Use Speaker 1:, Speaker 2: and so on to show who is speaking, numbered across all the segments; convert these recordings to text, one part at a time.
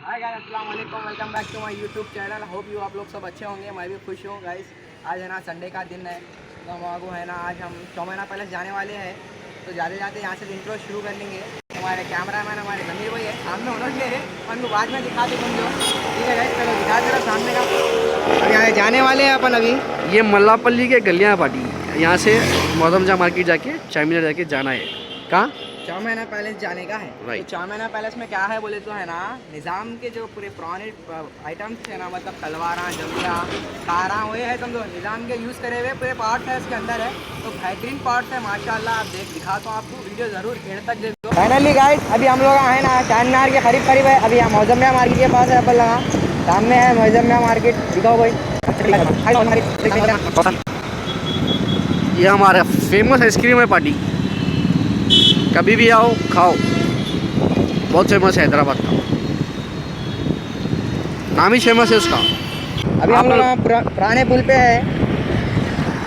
Speaker 1: हाय guys, अस्सलाम वालेकुम, welcome back to my YouTube channel. Hope you आप लोग सब अच्छे होंगे, मैं भी खुश हूँ गाइस। आज है ना संडे का दिन है, तो हम आपको है ना आज हम चौमेना पैलेस जाने वाले हैं। तो जाते जाते यहाँ से इंट्रो शुरू कर लेंगे। हमारे कैमरामैन हमारे ज़मीर भाई है, सामने होना चाहिए, उनको बाद में दिखा दे समझो। ठीक है गाइस, चलो दिखा दे रहा सामने का। अब यहाँ जाने वाले हैं अपन अभी।
Speaker 2: ये मल्लापल्ली के गलियाँ पाटी, यहाँ से मौजमजा मार्केट जाके चामीनार जाके जाना है। कहाँ?
Speaker 1: चौमेना पैलेस जाने का है। तो चौमेना पैलेस में क्या है बोले तो है ना, निज़ाम के जो पूरे पुराने आइटम्स थे ना, मतलब तलवारा, जंगिया, कारा, वो है समझो निज़ाम के यूज़ करे हुए पूरे पार्ट है इसके अंदर है। तो बेहतरीन पार्ट है माशाल्लाह। आप दिखाता हूँ आपको, वीडियो ज़रूर एंड तक देखो। फाइनली गाइस, अभी हम लोग आए ना चामीनार के करीब है। अभी यहाँ मौजमिया मार्केट के पास है अपन लगा, सामने है मौजमिया मार्केट। दिखाओ भाई।
Speaker 2: ये हमारा फेमस आइसक्रीम है पार्टी, कभी भी आओ खाओ, बहुत फेमस है हैदराबाद का, नाम ही फेमस है उसका।
Speaker 1: अभी हम लोग पुराने पुल पे है।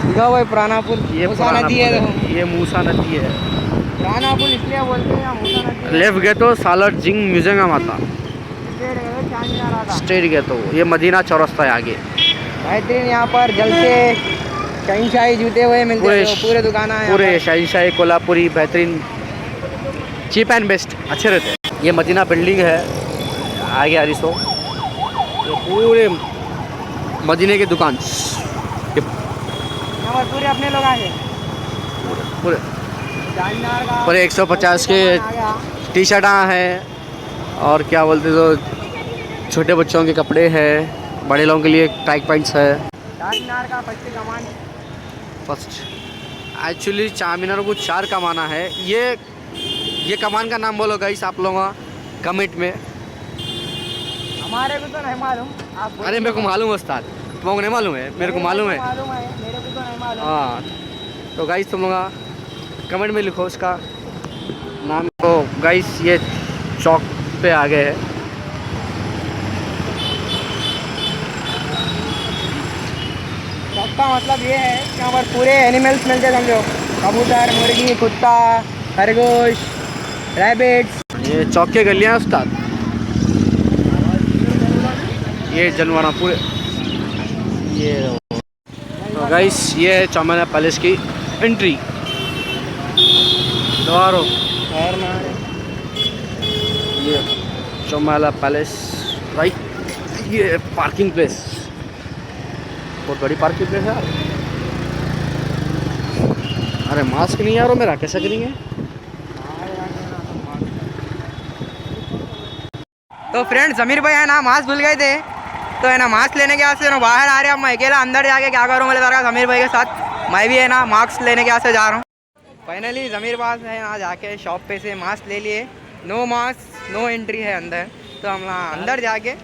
Speaker 1: दिखाओ भाई पुराना पुल।
Speaker 2: ये
Speaker 1: मूसा नदी है, देखो
Speaker 2: ये मूसा नदी है।
Speaker 1: पुराना पुल इसलिए बोलते हैं मूसा नदी।
Speaker 2: लेफ्ट गए तो सालर जिंग म्यूजियम आता, स्ट्रेट गए तो ये मदीना चौरस्ता है आगे।
Speaker 1: बेहतरीन यहाँ पर जल से शहनशाही जूते हुए मिलते हैं, पूरे दुकान है
Speaker 2: पूरे शहनशाही कोल्हापुरी, बेहतरीन, चीप एंड बेस्ट, अच्छे रहते हैं। ये मदीना बिल्डिंग है आगे आरिसो, ये पूरे मदीने की दुकान, ये
Speaker 1: यहाँ पर पूरे अपने लोग आए
Speaker 2: पूरे 150 के टी शर्ट हैं, और क्या बोलते तो छोटे बच्चों के कपड़े हैं, बड़े लोगों के लिए टाइक पैंट्स है।
Speaker 1: चामीनार का फर्स्ट कमान,
Speaker 2: फर्स्ट एक्चुअली चामीनार को 4 कमाना है। ये कमान का नाम बोलो गाइस आप लोगों कमेंट में।
Speaker 1: हमारे को तो नहीं मालूम, आप
Speaker 2: अरे मेरे को मालूम है उस्ताद, तुमको नहीं मालूम है? मेरे को मालूम है।
Speaker 1: मेरे को तो नहीं मालूम।
Speaker 2: हाँ तो गाइस तुम लोग कमेंट में लिखो उसका नाम। तो गाइस ये चौक पे आ गए हैं।
Speaker 1: चौक का मतलब ये है कि यहाँ पर पूरे एनिमल्स मिलते हैं समझो, कबूतर, मुर्गी, कुत्ता, खरगोश, रैबिट्स।
Speaker 2: ये चौक के गलियाँ उस्ताद, ये जनवारा पूरे। ये तो गाइस ये है चामीनार पैलेस की एंट्री द्वारों। ये चामीनार पैलेस राइट। ये पार्किंग प्लेस, बहुत बड़ी पार्किंग प्लेस है। अरे मास्क नहीं यार मेरा, कैसा करेंगे?
Speaker 1: तो फ्रेंड ज़मीर भाई है ना मास्क भूल गए थे, तो है ना मास्क लेने के वास्ते बाहर आ रहे हैं। अब मैं अकेला अंदर जाके क्या करूँ, बोले तो ज़मीर भाई के साथ मैं भी है ना मास्क लेने के वास्ते जा रहा हूँ। फाइनली ज़मीर पास है ना जाके शॉप पे से मास्क ले लिए। नो मास्क नो एंट्री है अंदर, तो हम अंदर जाके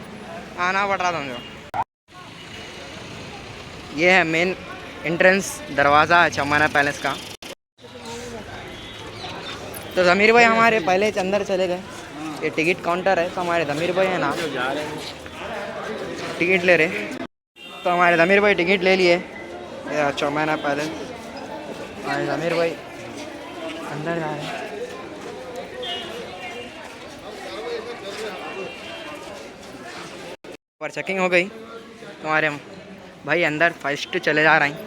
Speaker 1: आना पड़ रहा समझो। ये है मेन एंट्रेंस दरवाज़ा है चामीनार पैलेस का। तो ज़मीर भाई हमारे पहले अंदर चले गए। ये टिकट काउंटर है, तो हमारे ज़मीर भाई है ना टिकट ले रहे। तो हमारे ज़मीर भाई टिकट ले लिए चामीनार पैलेस। हमारे ज़मीर भाई अंदर जा रहे हैं। पर चेकिंग हो गई, तो हमारे भाई अंदर फर्स्ट चले जा रहे हैं।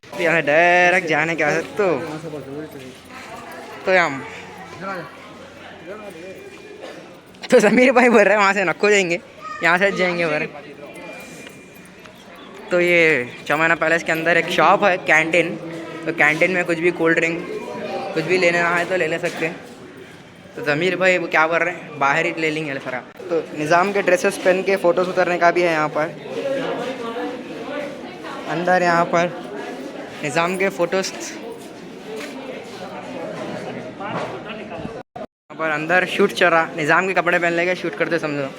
Speaker 1: तो यहाँ डायरेक्ट जाने के बाद तो हम तो ज़मीर भाई बोल रहे हैं वहाँ से नक्को जाएंगे, यहाँ से जाएंगे बोल रहे। तो ये चामीनार पैलेस के अंदर एक शॉप है कैंटीन, तो कैंटीन में कुछ भी कोल्ड ड्रिंक कुछ भी लेना है तो ले सकते हैं। तो ज़मीर भाई वो क्या कर रहे हैं, बाहर ही ले लेंगे सारा। तो निज़ाम के ड्रेसेस पहन के फ़ोटोज़ उतारने का भी है यहाँ पर। अंदर यहाँ पर निज़ाम के फ़ोटोज़ पर अंदर शूट चल रहा, निज़ाम के कपड़े पहन लेके शूट करते समझो।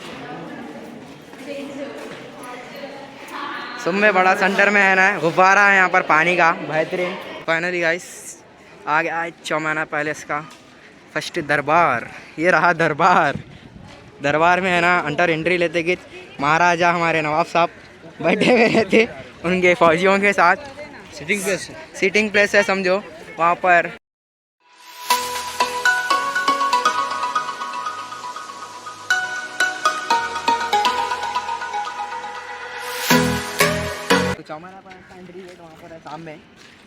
Speaker 1: सुबह बड़ा सेंटर में है ना गुब्बारा है यहाँ पर पानी का, बेहतरीन। फाइनली गाइस आ गया आज चामीनार पैलेस का फर्स्ट दरबार। ये रहा दरबार। दरबार में है ना अंदर एंट्री लेते कि महाराजा हमारे नवाब साहब बैठे हुए रहते उनके फौजियों के साथ। सीटिंग प्लेस है समझो वहाँ पर। चौमेना पैलेस का एंट्री गेट वहाँ पर है सामने,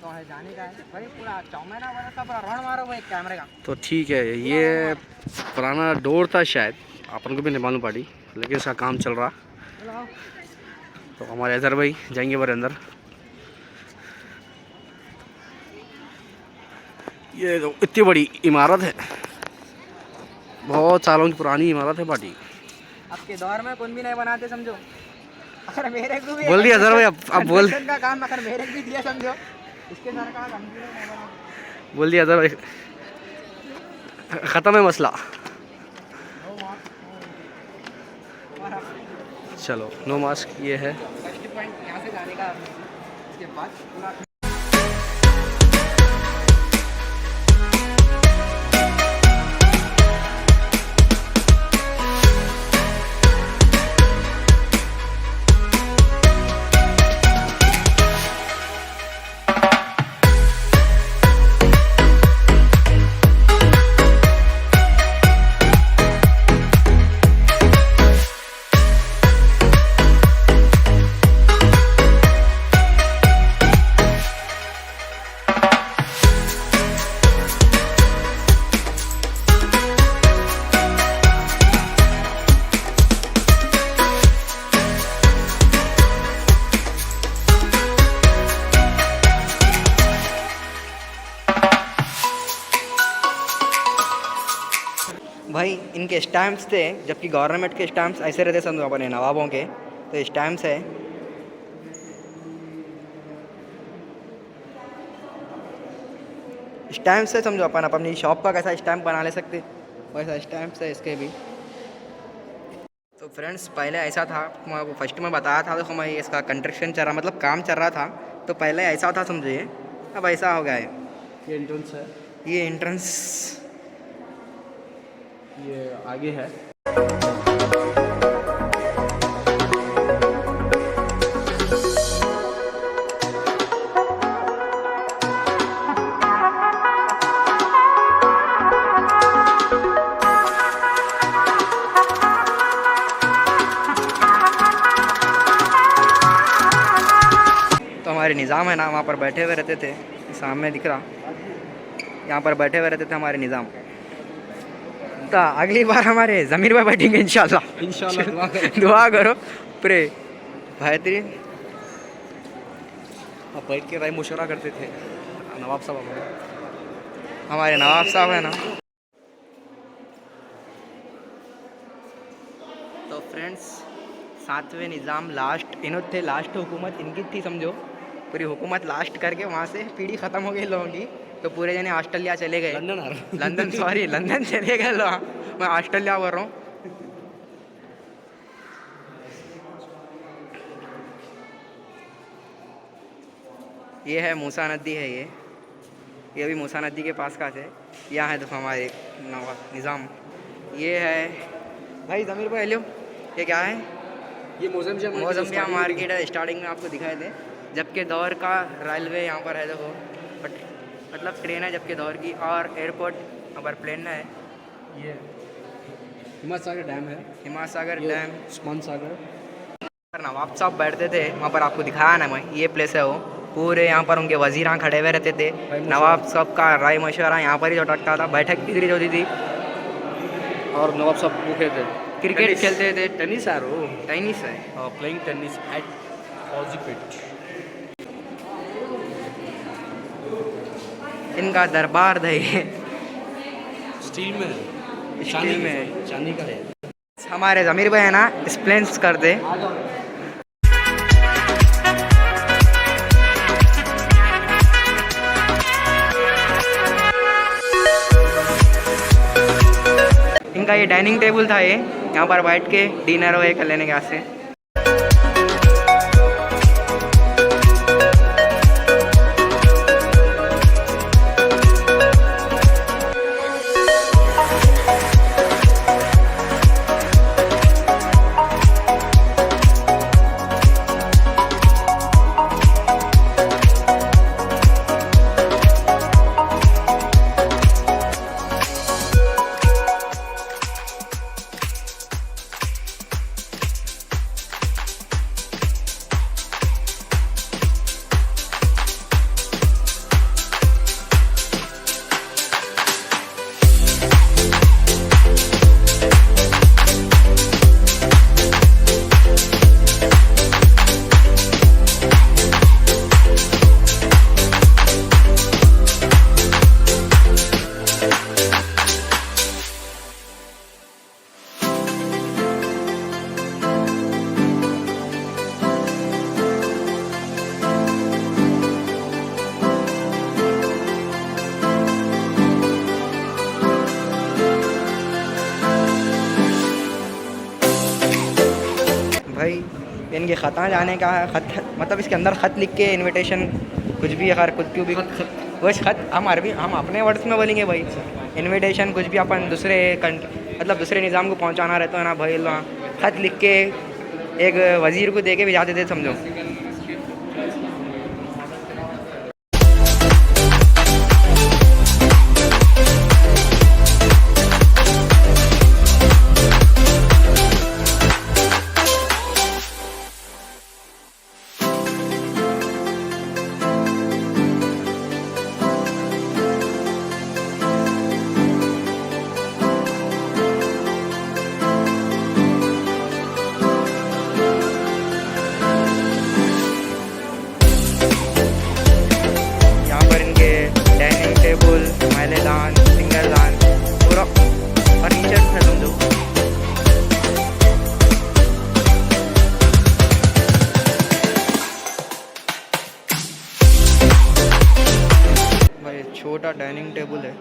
Speaker 1: तो वहाँ जाने का है भाई। पूरा चौमेना पैलेस का पूरा राउंड मारो वो एक कैमरे का।
Speaker 2: तो ठीक है, ये पुराना डोर था शायद, अपन को भी नहीं मालूम पड़ी, लेकिन इसका काम चल रहा। तो हमारे अजहर भाई जाएंगे बार अंदर। ये तो इतनी बड़ी इमारत है, बहुत सालों की पुरानी इमारत है पार्टी।
Speaker 1: आपके दौर में कौन भी नहीं बनाते समझो। अगर मेरे को भी
Speaker 2: बोल दिया अजहर भाई, अब बोल
Speaker 1: का काम अगर मेरे को भी दिया समझो, इसके सर का हम भी नहीं बना।
Speaker 2: बोल दिया अजहर भाई, ख़त्म है मसला। चलो नो मास्क ये है।
Speaker 1: फर्स्ट पॉइंट यहाँ से जाने का, इसके बाद पूरा भाई इनके स्टैम्प्स थे, जबकि गवर्नमेंट के स्टैम्प्स ऐसे रहते समझो अपने नवाबों के, तो स्टैम्प्स है। स्टैम्प्स से समझो अपन अपनी शॉप का कैसा स्टैम्प बना ले सकते, वैसा स्टैम्प्स है इसके भी। तो फ्रेंड्स पहले ऐसा था, मैं फर्स्ट में बताया था, तो मैं इसका कंस्ट्रक्शन चल रहा, मतलब काम चल रहा था, तो पहले ऐसा था समझिए, अब ऐसा हो गया है।
Speaker 2: ये एंट्रेंस है,
Speaker 1: ये एंट्रेंस
Speaker 2: ये आगे है।
Speaker 1: तो हमारे निज़ाम है ना, वहाँ पर बैठे हुए रहते थे, सामने दिख रहा, यहाँ पर बैठे हुए रहते थे हमारे निज़ाम। तो अगली बार हमारे ज़मीर पर बैठेंगे इंशाल्लाह। दुआ करो प्रे बेहतरीन।
Speaker 2: अब बैठ के राय मुशवरा करते थे नवाब साहब
Speaker 1: हमारे नवाब साहब है ना। तो फ्रेंड्स सातवें निज़ाम लास्ट इन्होंने थे, लास्ट हुकूमत इनकी थी समझो, पूरी हुकूमत लास्ट करके वहाँ से पीढ़ी ख़त्म हो गई लोगों की, तो पूरे जने ऑस्ट्रेलिया चले गए, लंदन सॉरी लंदन चले गए लोग, मैं ऑस्ट्रेलिया बोल रहा हूँ। ये है मूसा नदी है, ये भी मूसा नदी के पास का है। यहाँ है तो हमारे निज़ाम। ये है भाई ज़मीर भाई लो, ये क्या है?
Speaker 2: ये
Speaker 1: मौजम्बिया मार्केट है, स्टार्टिंग में आपको दिखाए थे, जबकि दौर का रेलवे यहाँ पर है, देखो मतलब ट्रेन है जबकि दौर की, और एयरपोर्ट यहाँ पर प्लेन है।
Speaker 2: ये हिमायत सागर डैम है,
Speaker 1: हिमायत सागर डैम,
Speaker 2: उस्मान सागर।
Speaker 1: नवाब साहब बैठते थे वहाँ पर, आपको दिखाया ना मैं, ये प्लेस है वो, पूरे यहाँ पर उनके वजीरां खड़े हुए रहते थे, नवाब साहब का राय मशवरा यहाँ पर ही अटकता था, बैठक इधर ही होती थी,
Speaker 2: और नवाब साहब वो खेलते थे,
Speaker 1: क्रिकेट खेलते थे,
Speaker 2: टेनिस है, वो
Speaker 1: टेनिस है,
Speaker 2: प्लेइंग टेनिस एट फौजीपेट।
Speaker 1: इनका दरबार है,
Speaker 2: स्टील में,
Speaker 1: स्टील में है,
Speaker 2: चांदी का है।
Speaker 1: हमारे ज़मीर भाई है ना एक्सप्लेन्स कर दे। इनका ये डाइनिंग टेबल था, ये यहाँ पर बैठ के डिनर वगैरह कर लेने के वास्ते। ये ख़त जाने का है। ख़त मतलब इसके अंदर ख़त लिख के इनविटेशन कुछ भी अगर कुछ क्यों भी बस ख़त हम अरबी हम अपने वर्ड्स में बोलेंगे भाई। इनविटेशन कुछ भी अपन दूसरे मतलब दूसरे निज़ाम को पहुंचाना रहता है ना भाई, ख़त लिख के एक वज़ीर को दे के भिजा देते समझो। टेबल, मैलेदान, सिंगरदान, पूरा फर्नीचर है समझो। भाई छोटा डाइनिंग टेबल है।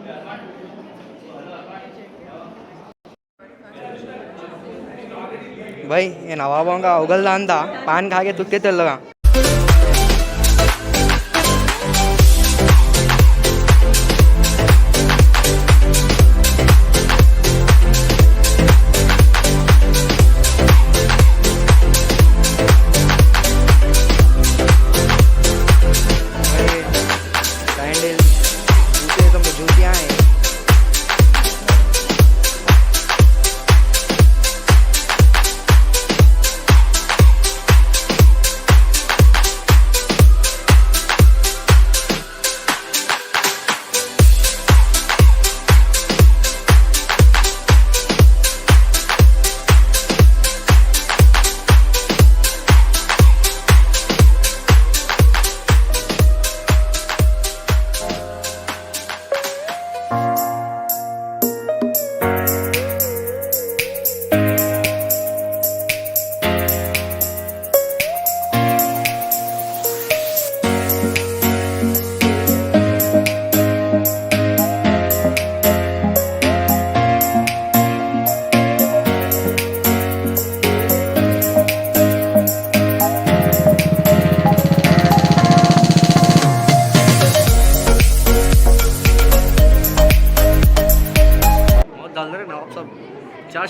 Speaker 1: भाई ये नवाबों का उगलदान था, पान खा के तुक्के चल लगा।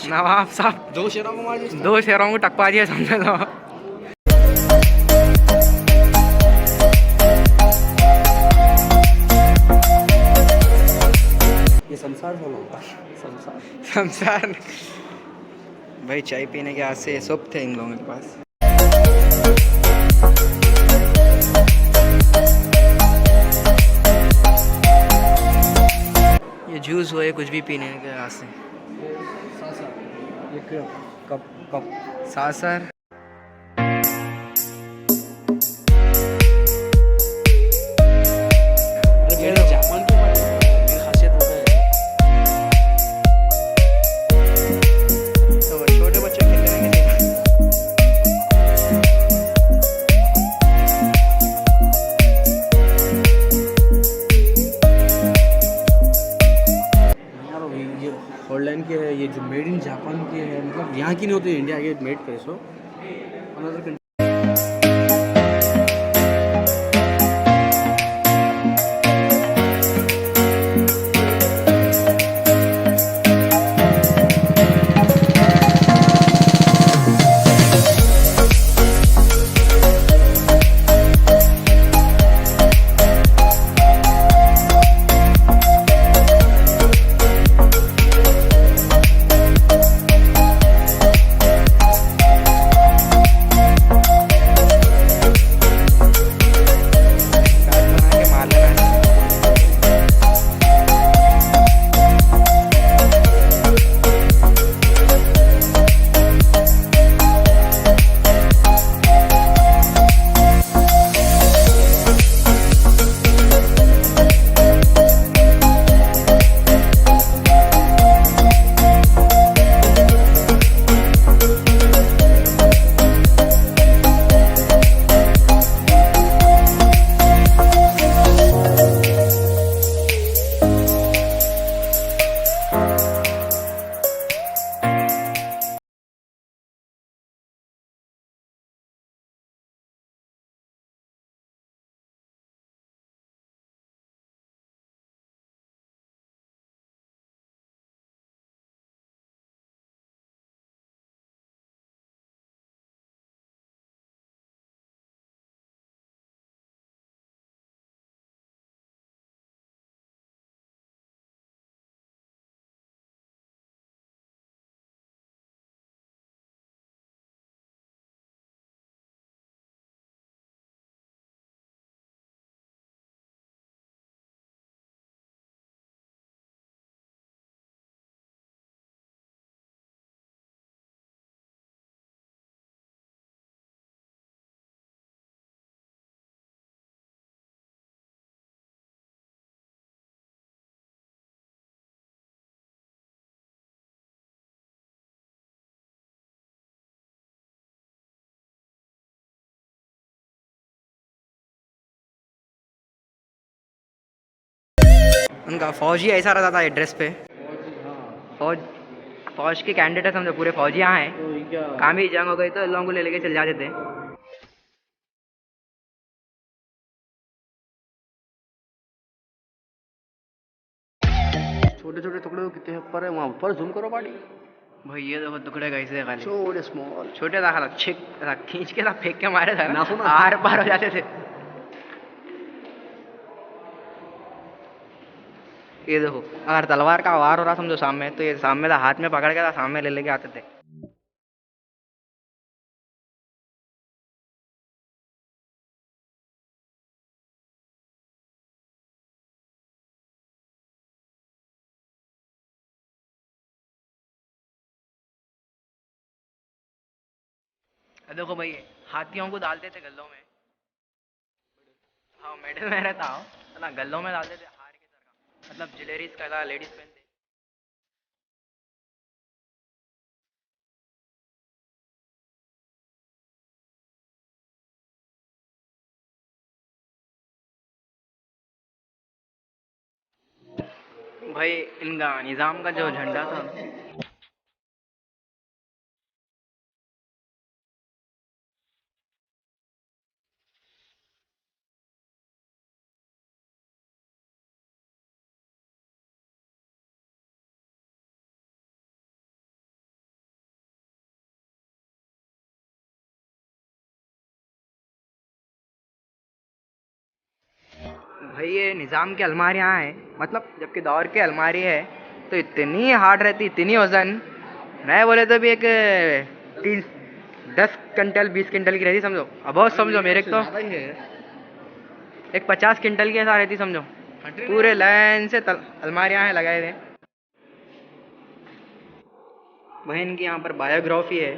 Speaker 1: नवाब साहब दो शेरों को टकपा दिया समझ लो।
Speaker 2: ये शमशान होगा।
Speaker 1: शमशान भाई चाय पीने के आज से सब थे इन लोगों के पास। ये जूस हुए कुछ भी पीने के आज से।
Speaker 2: ये कप
Speaker 1: सासर
Speaker 2: जापान की खासियत होता है।
Speaker 1: तो छोटे बच्चे खेलने के लिए
Speaker 2: ये हॉलैंड के है, ये जो मेड इन जापान के है, मतलब यहाँ की नहीं होती, इंडिया के मेड पे सो अनदर।
Speaker 1: उनका फौजी ऐसा रहता था एड्रेस पे। फौज के कैंडिडेट समझो पूरे फौजी यहाँ हैं, काम ही जंग हो गई तो इन लोगों को ले लेके चल जाते थे।
Speaker 2: छोटे छोटे टुकड़े कितने ऊपर है, वहाँ ऊपर जूम करो पार्टी
Speaker 1: भाई ये देखो टुकड़े कैसे खाली
Speaker 2: छोटे स्मॉल
Speaker 1: छोटे था, खींच के था फेंक के मारे था ना, आर पार हो जाते थे। ये देखो अगर तलवार का वार हो रहा समझो सामने, तो ये सामने था हाथ में पकड़ के था, सामने ले लेके आते थे। देखो भाई हाथियों को डालते थे गल्लों में, हाँ मेडल में रहता हो ना, गल्लों में डालते थे हार की तरह, मतलब ज्वेलरीज का लेडीज पहनते। भाई इनका निज़ाम का जो झंडा था, भाई ये निज़ाम की अलमारियाँ हैं, मतलब जबकि दौर की अलमारी है तो इतनी हार्ड रहती, इतनी वजन, मैं बोले तो भी एक 10 क्विंटल 20 क्विंटल की रहती समझो। अब बहुत समझो मेरे तो एक 50 क्विंटल की ऐसा रहती समझो, पूरे लाइन से अलमारियाँ हैं लगाए हुए। भाई इनकी यहाँ पर बायोग्राफी है।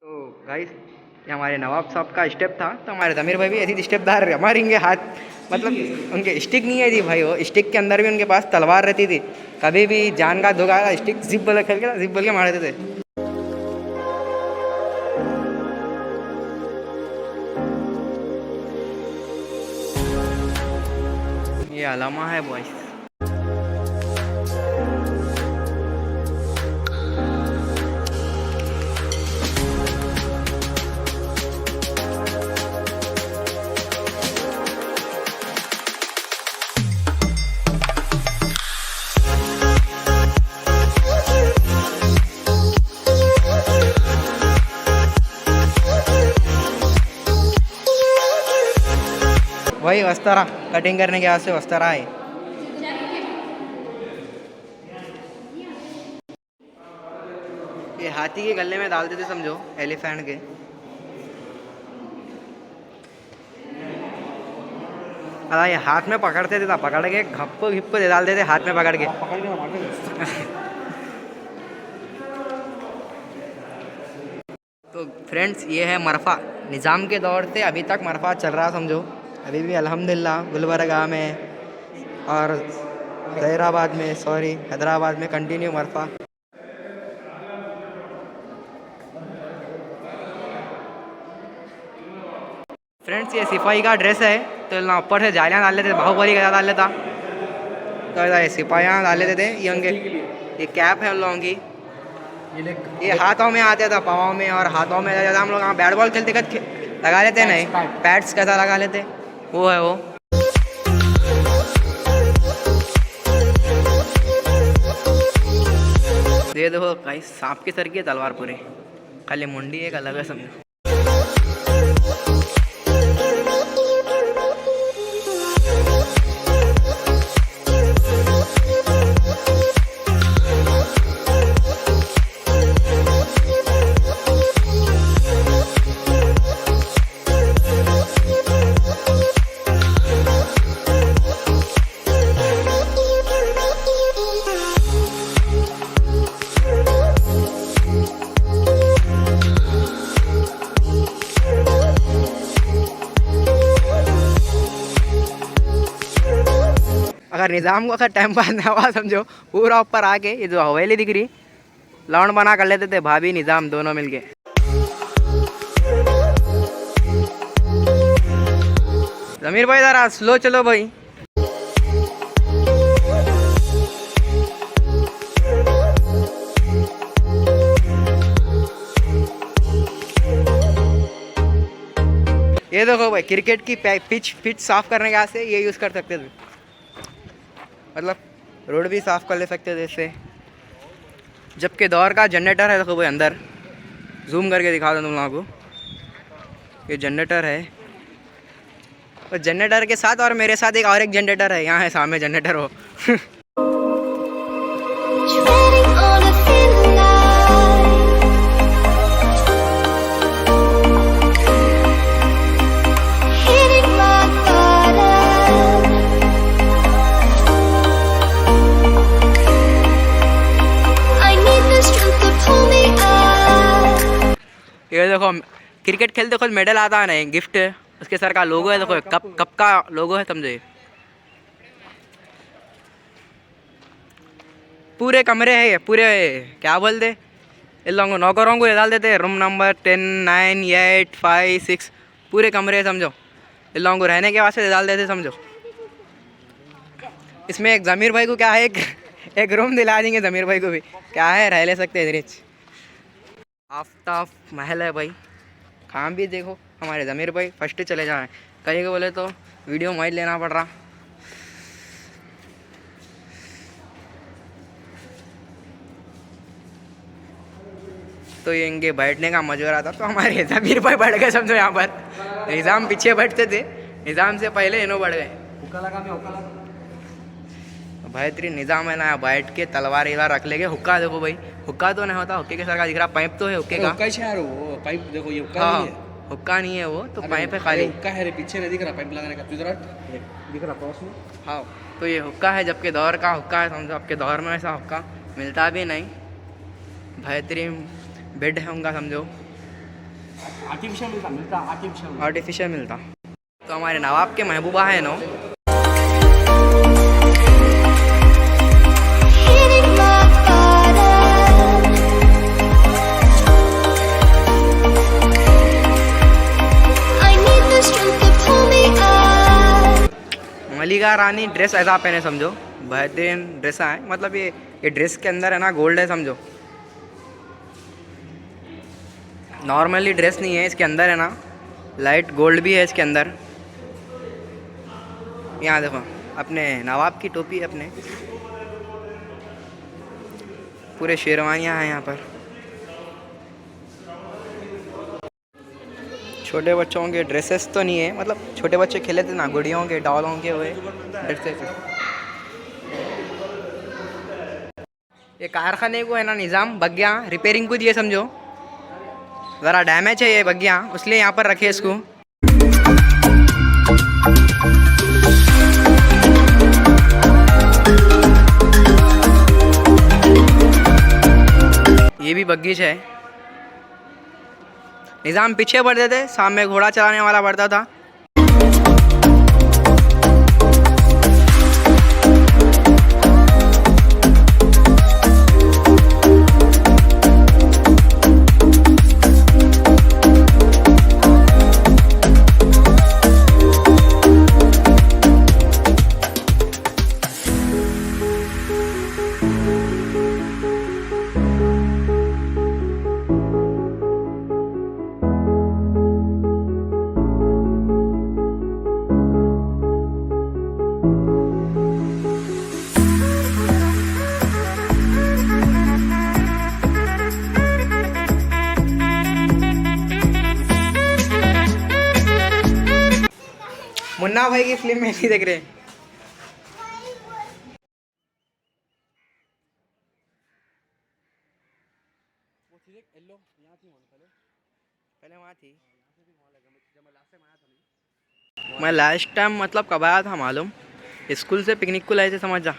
Speaker 1: तो गाइस ये हमारे नवाब साहब का स्टेप था, तो हमारे ज़मीर भाई भी ऐसी स्टेपदार मारेंगे हाथ, मतलब उनके स्टिक नहीं है थी भाई, वो स्टिक के अंदर भी उनके पास तलवार रहती थी, कभी भी जान का धोखा स्टिक जिप बोल खेल के जिप बोल के मार देते थे। ये अलामा है बॉयस। वही वस्तारा कटिंग करने के वास्ते वस्तारा है। ये हाथी के गले में डालते थे समझो, एलिफेंट के। अरे ये हाथ में पकड़ते थे, पकड़ के घप्पो घिप्पो दे डालते थे हाथ में पकड़ के। तो फ्रेंड्स ये है मरफा, निज़ाम के दौर से अभी तक मरफा चल रहा समझो, अभी भी अल्हम्दुलिल्लाह गुलबर्गा में और हैदराबाद में कंटिन्यू मरफा। फ्रेंड्स ये सिपाही का ड्रेस है, तो ना ऊपर से जालियाँ डाल लेते थे, बाहुबली का डाल लेता, तो ये सिपाहियाँ डाल लेते थे। ये उनके ये कैप है उन लोगों की, ये हाथों में आते था, पाँव में और हाथों में जैसे हम लोग यहाँ बैट बॉल खेलते लगा लेते नहीं, पैड्स कैसा लगा लेते, वो है वो। ये देखो भाई सांप की सर की तलवार पूरी, खाली मुंडी एक अलग है समझो। अगर निज़ाम को अगर टाइम पास ना हुआ समझो, पूरा ऊपर आके ये जो हवेली दिख रही लाउंड बना कर लेते थे भाभी निज़ाम दोनों मिलके। ज़मीर भाई ज़रा स्लो चलो भाई। ये देखो भाई क्रिकेट की पिच साफ करने के वास्ते ये यूज़ कर सकते थे, मतलब रोड भी साफ कर ले सकते थे इससे। जबकि दौर का जनरेटर है, देखो भाई अंदर जूम करके दिखा दूँ तुम लोगों को, ये जनरेटर है। और जनरेटर के साथ और मेरे साथ एक जनरेटर है, यहाँ है सामने जनरेटर हो। ये देखो क्रिकेट खेलते खुद मेडल आता है ना, गिफ्ट उसके सर का लोगो है, देखो कप का लोगो है समझे। पूरे कमरे है ये, पूरे क्या बोलते इन लोगों नौकरों को ये डाल देते रूम नंबर 10, 9, 8, 5, 6 पूरे कमरे है समझो, इन लोगों को रहने के वास्ते डाल देते समझो। इसमें एक ज़मीर भाई को क्या है, एक रूम दिला देंगे ज़मीर भाई को भी, क्या है रह ले सकते हैं इधर। आफ्ताब महल है भाई, काम भी देखो हमारे ज़मीर भाई फर्स्ट चले जाए, कहीं को बोले तो वीडियो माइल लेना पड़ रहा। तो ये इनके बैठने का मजा था, तो हमारे ज़मीर भाई बैठ गए समझो यहाँ पर। निज़ाम पीछे बैठते थे, निज़ाम से पहले इन्हों बढ़ गए। बेहतरीन निज़ाम है ना, बैठ के तलवार इधर रख लेंगे। हुक्का देखो भाई, हुक्का तो नहीं होता, हुक्के के सर का दिख रहा, पाइप तो है हुक्के का।
Speaker 3: वो पाइप देखो, ये हुक्का
Speaker 1: हाँ
Speaker 3: नहीं है,
Speaker 1: हुक्का नहीं है वो तो पाइप है खाली।
Speaker 3: हुक्का है रे, पीछे नहीं दिख रहा पाइप लगाने का, इधर दिख रहा पास में।
Speaker 1: हाँ तो ये हुक्का है, जबकि दौर का हुक्का है समझो, आपके दौर में ऐसा हुक्का मिलता भी नहीं। बेहतरीन बेड है उनका समझो, आर्टिफिशियल मिलता। तो हमारे नवाब के महबूबा है नो, मलिका रानी ड्रेस ऐसा पहने समझो, बेहतरीन ड्रेस है, मतलब ये ड्रेस के अंदर है ना गोल्ड है समझो, नॉर्मली ड्रेस नहीं है, इसके अंदर है ना लाइट गोल्ड भी है इसके अंदर। यहाँ देखो अपने नवाब की टोपी, अपने पूरे शेरवानियाँ हैं यहाँ पर। छोटे बच्चों के ड्रेसेस तो नहीं है, मतलब छोटे बच्चे खेले थे ना गुड़ियों के डॉलों के हुए ड्रेसेस। ये कारखाने को है ना निज़ाम बग्गियाँ रिपेयरिंग को दिए समझो, ज़रा डैमेज है ये बग्गियाँ, इसलिए यहाँ पर रखे इसको। ये भी बग्गीच है। निज़ाम पीछे बढ़ते थे, सामने घोड़ा चलाने वाला बढ़ता था। मुन्ना भाई की फिल्म में नहीं देख रहे। पहले वहाँ थी, मैं लास्ट टाइम मतलब कब आया था मालूम, स्कूल से पिकनिक को लाए थे समझ जा।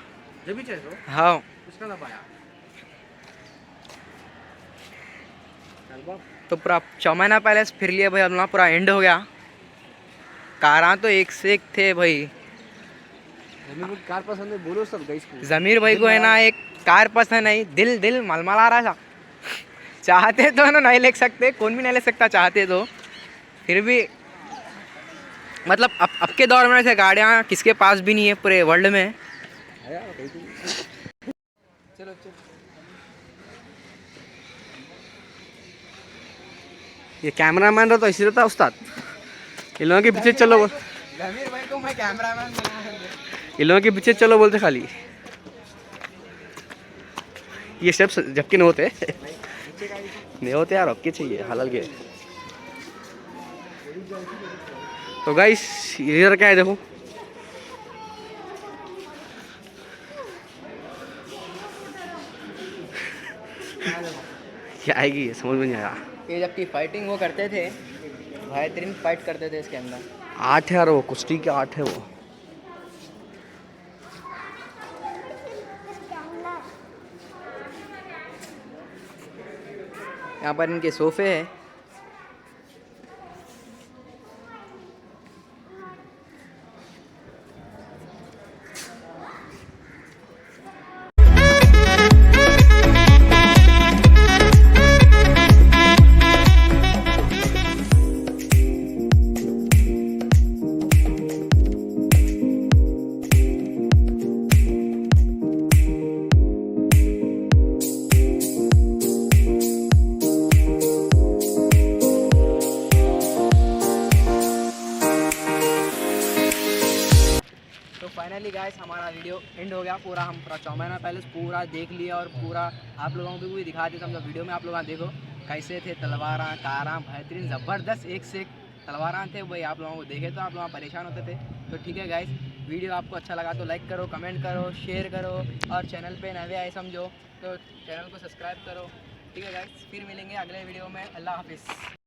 Speaker 1: हाँ तो पूरा चौमैना पैलेस फिर लिए भाई, अपना पूरा एंड हो गया। कारां तो एक से एक थे भाई,
Speaker 2: जमीर को कार पसंद है बोलो सब गाइस को।
Speaker 1: ज़मीर भाई को है ना एक कार पसंद नहीं, दिल दिल मलमला रहा था। चाहते तो है ना नहीं ले सकते, कौन भी नहीं ले सकता चाहते तो, फिर भी मतलब अब के दौर में ऐसे गाड़ियाँ किसके पास भी नहीं है पूरे वर्ल्ड में। चलो चलो
Speaker 2: ये कैमरामैन रहा तो ऐसे रहता उस्ताद। इन लोगों के पीछे चलो,
Speaker 1: ज़मीर भाई को मैं कैमरामैन बनाऊंगा।
Speaker 2: इन लोगों के पीछे चलो बोलते खाली। ये स्टेप्स जबकि नहीं होते, नहीं होते यार, अब के चाहिए हलाल के। तो गाइस इधर क्या है देखो, क्या आएगी ये समझ में नहीं आया।
Speaker 1: ये जबकि फाइटिंग वो करते थे, बेहतरीन फाइट करते थे इसके अंदर।
Speaker 2: आठ है यार, वो कुश्ती के आठ है वो।
Speaker 1: यहाँ पर इनके सोफे हैं। तो फाइनली गाइस हमारा वीडियो एंड हो गया पूरा। हम पूरा चौमेना पैलेस पूरा देख लिया और पूरा आप लोगों को भी दिखा दिया। समझो वीडियो में आप लोग देखो कैसे थे तलवारां कारां, बेहतरीन ज़बरदस्त एक से एक तलवारां थे। वही आप लोगों को देखे तो आप लोग परेशान होते थे। तो ठीक है गाइस, वीडियो आपको अच्छा लगा तो लाइक करो, कमेंट करो, शेयर करो, और चैनल पे नए आए समझो तो चैनल को सब्सक्राइब करो। ठीक है गाइस, फिर मिलेंगे अगले वीडियो में। अल्लाह हाफिज़।